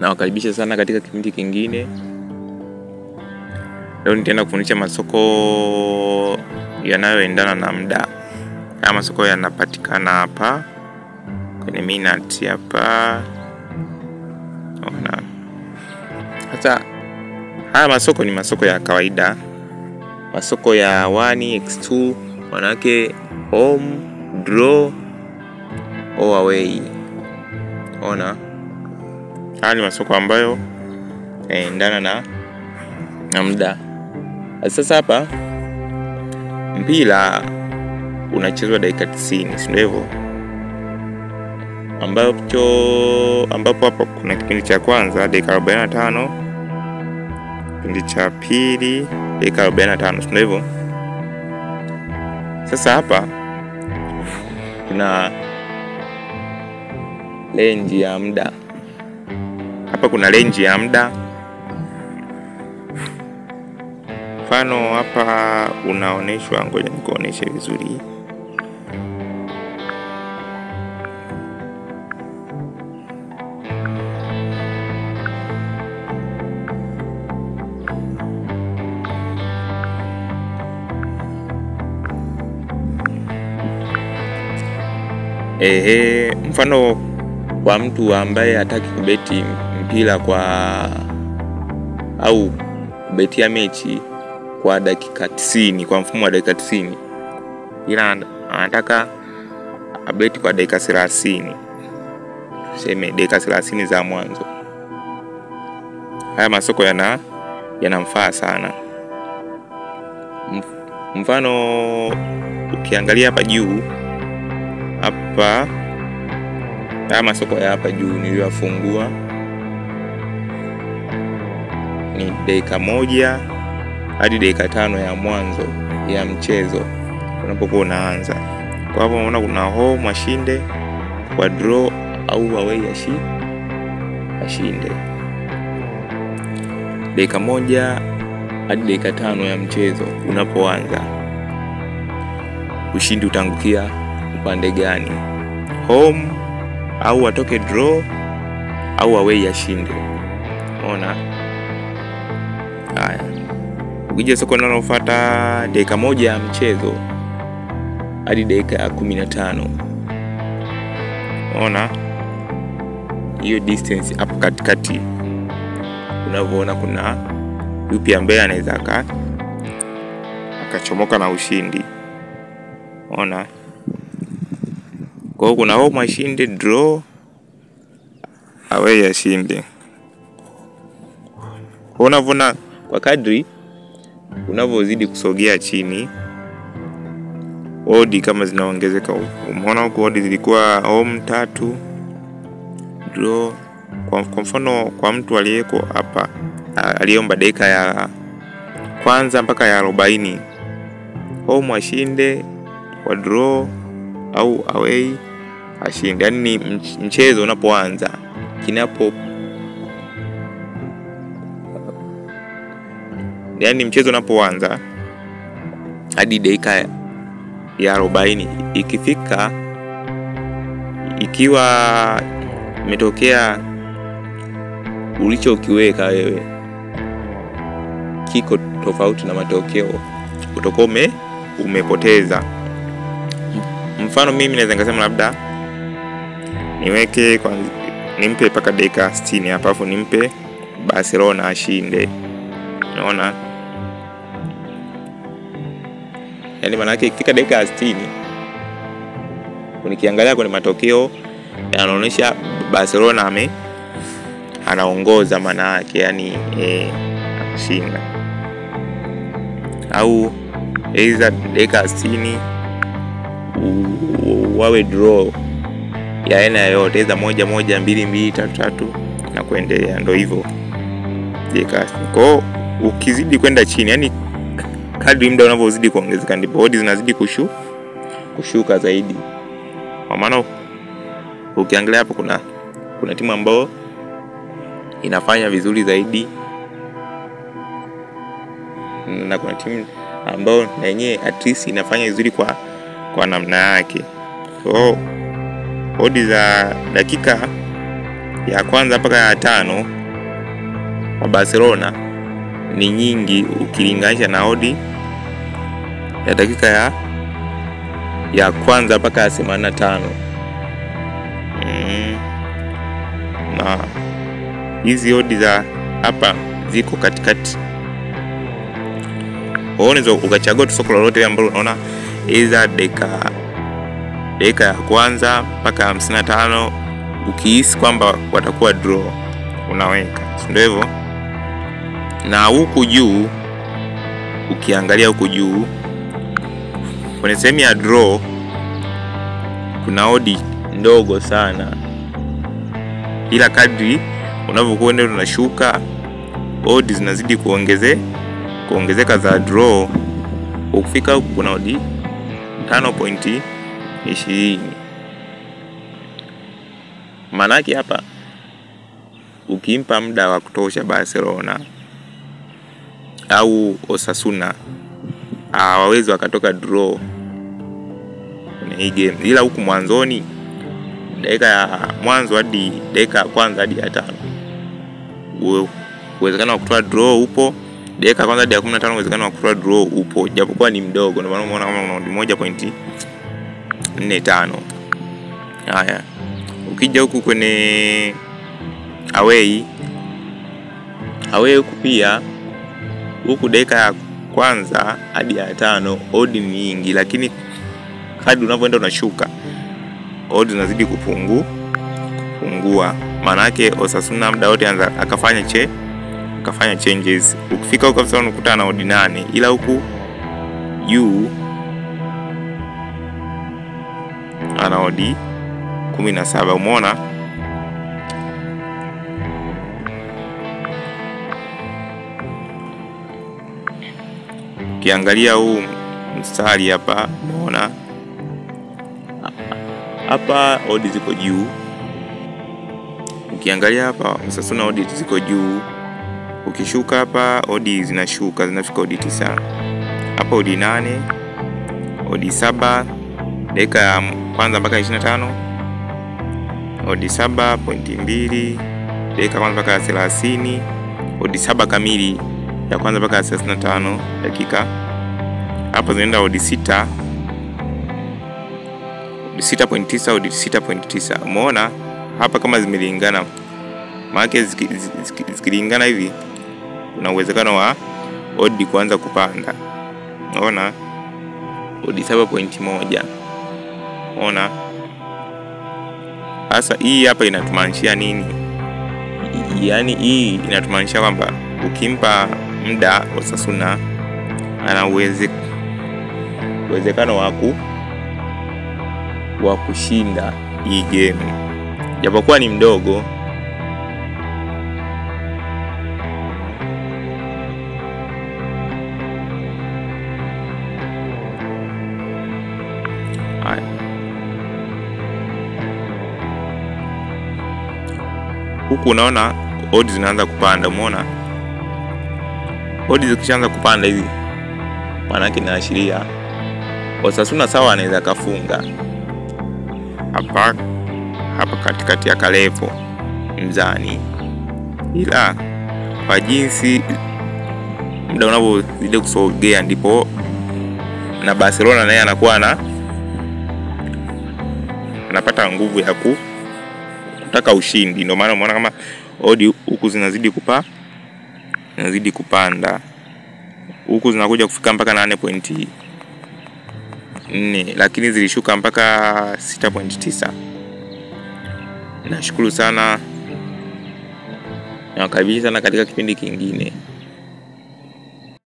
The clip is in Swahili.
na wakaribisha sana katika kipindi kingine. Leo nitaenda kufundisha masoko yanayoendana na muda. Haya masoko yanapatikana hapa kwenye Minat hapa. Ona. Sasa haya masoko ni masoko ya kawaida. Masoko ya 1x2 manake home, draw or away. Ona. Haya ni masoko ambayo yanaendana na muda. Sasa hapa mpira unachezwa dakika 90, sio hivyo? Ambapo hapa kuna kipindi cha kwanza dakika 45, kipindi cha pili dakika 45, sio hivyo? Sasa hapa kuna range ya muda. Hapa kuna range ya muda. Mfano hapa unaoneshwa, ngoja nikuoneshe vizuri. Mfano kwa mtu ambaye hataki kubeti mpira au kubetia mechi kwa dakika 90, kwa mfumo wa dakika 90, ila anataka abeti kwa dakika 30, tuseme dakika 30 za mwanzo, haya masoko yanamfaa sana. Mfano ukiangalia hapa juu, hapa haya masoko ya hapa juu niliyofungua ni dakika 1 hadi dakika 5 ya mwanzo ya mchezo unapokuwa unaanza. Kwa hapo unaona kuna home ashinde, kwa draw au away ashinde. Dakika 1 hadi dakika 5 ya mchezo unapoanza, ushindi utangukia upande gani? Home au atoke draw au away ashinde. Ona. Haya. Ukija soko linalofuata dakika 1 ya mchezo hadi dakika ya 15. Ona. Hiyo distance hapo katikati unavyoona kuna yupi ambaye anaweza akachomoka na ushindi. Ona. Kwa hiyo kuna home ashinde, draw, away ashinde. Unavyoona kwa kadri unavyozidi kusogea chini, odi kama zinaongezeka. Umeona huko odi zilikuwa home 3, draw. Kwa mfano kwa mtu aliyeko hapa aliomba dakika ya kwanza mpaka ya 40, home ashinde, kwa draw au away ashinde. Yaani mchezo unapoanza mchezo unapoanza hadi dakika ya 40 ikifika, ikiwa imetokea ulichokiweka wewe kiko tofauti na matokeo, utakuwa umepoteza. Mfano mimi naweza ngasema labda niweke nimpe paka dakika 60 hapa, afu nimpe Barcelona ashinde. Unaona? Yaani maana yake ikifika dakika 60, unikiangalia kwenye matokeo yanaonyesha Barcelona anaongoza, maana yake yani ashinda. Au either dakika 60 wawe draw ya aina yoyote, either 1-1, 2-2, 3-3 na kuendelea. Ndio hivyo dakika. Kwa ukizidi kwenda chini, yani kadri muda unavyozidi kuongezeka ndipo odds zinazidi kushuka zaidi. Kwa maana ukiangalia hapo kuna timu ambayo inafanya vizuri zaidi na kuna timu ambayo na yenyewe at least inafanya vizuri kwa namna yake. So odds za dakika ya kwanza mpaka ya 5 kwa Barcelona ni nyingi ukilinganisha na odi ya dakika ya kwanza mpaka ya 85. Na hizi odi za hapa ziko katikati. Unaweza ukachagua soko lolote ambalo unaona either dakika ya kwanza mpaka 55 ukihisi kwamba watakuwa draw unaweka, ndio hivyo. Na huku juu ukiangalia huku juu kwenye sehemu ya draw kuna odi ndogo sana, ila kadri unavyokwenda unashuka odi zinazidi kuongezeka za draw. Ukifika huku kuna odi 5.20. Manake hapa ukimpa muda wa kutosha Barcelona au Osasuna hawawezi wakatoka draw kwenye hii game. Ila huku mwanzoni, dakika ya mwanzo hadi dakika ya kwanza hadi ya 5 uwezekano wa kutoa draw upo. Dakika ya kwanza hadi ya 15 uwezekano wa kutoa draw upo, japokuwa ni mdogo. Ndio maana unaona kama una 1.45. Haya, ukija huku kwenye away huku pia, huku dakika ya kwanza hadi ya 5 odi nyingi, lakini kadri unavyoenda unashuka odi zinazidi kupungua. Maana yake Osasuna muda wote anza akafanya changes. Ukifika huko sasa unakutana na odi 8, ila huku juu ana odi 17. Umeona? Ukiangalia huu mstari hapa, umeona hapa odi ziko juu. Ukiangalia hapa Osasuna odi ziko juu. Ukishuka hapa odi zinashuka, zinafika odi 9. Hapa odi 8, odi 7 dakika ya kwanza mpaka 25, odi 7.2 dakika kwanza mpaka 30, odi 7 kamili ya kwanza mpaka 35 dakika. Hapo zinaenda odi 6, odi 6.9, odi 6.9. Umeona hapa kama zimelingana, maana zikilingana hivi kuna uwezekano wa odi kuanza kupanda. Unaona odi 7.1. Unaona sasa hii hapa inatumaanisha nini? Yaani hii inatumaanisha kwamba ukimpa muda Osasuna ana uwezekano wa kushinda hii game, japokuwa ni mdogo. Huku unaona odds zinaanza kupanda. Umeona odds zikishaanza kupanda hivi, maana yake inaashiria Osasuna sawa anaweza kafunga hapa katikati ya kalevo mzani, ila kwa jinsi muda unavyozidi kusogea ndipo na Barcelona naye anakuwa anapata nguvu ya kutaka ushindi. Ndio maana umeona kama odi huku zinazidi kupanda, huku zinakuja kufika mpaka 8.4, lakini zilishuka mpaka 6.9. Nashukuru sana na wakaribisha sana katika kipindi kingine.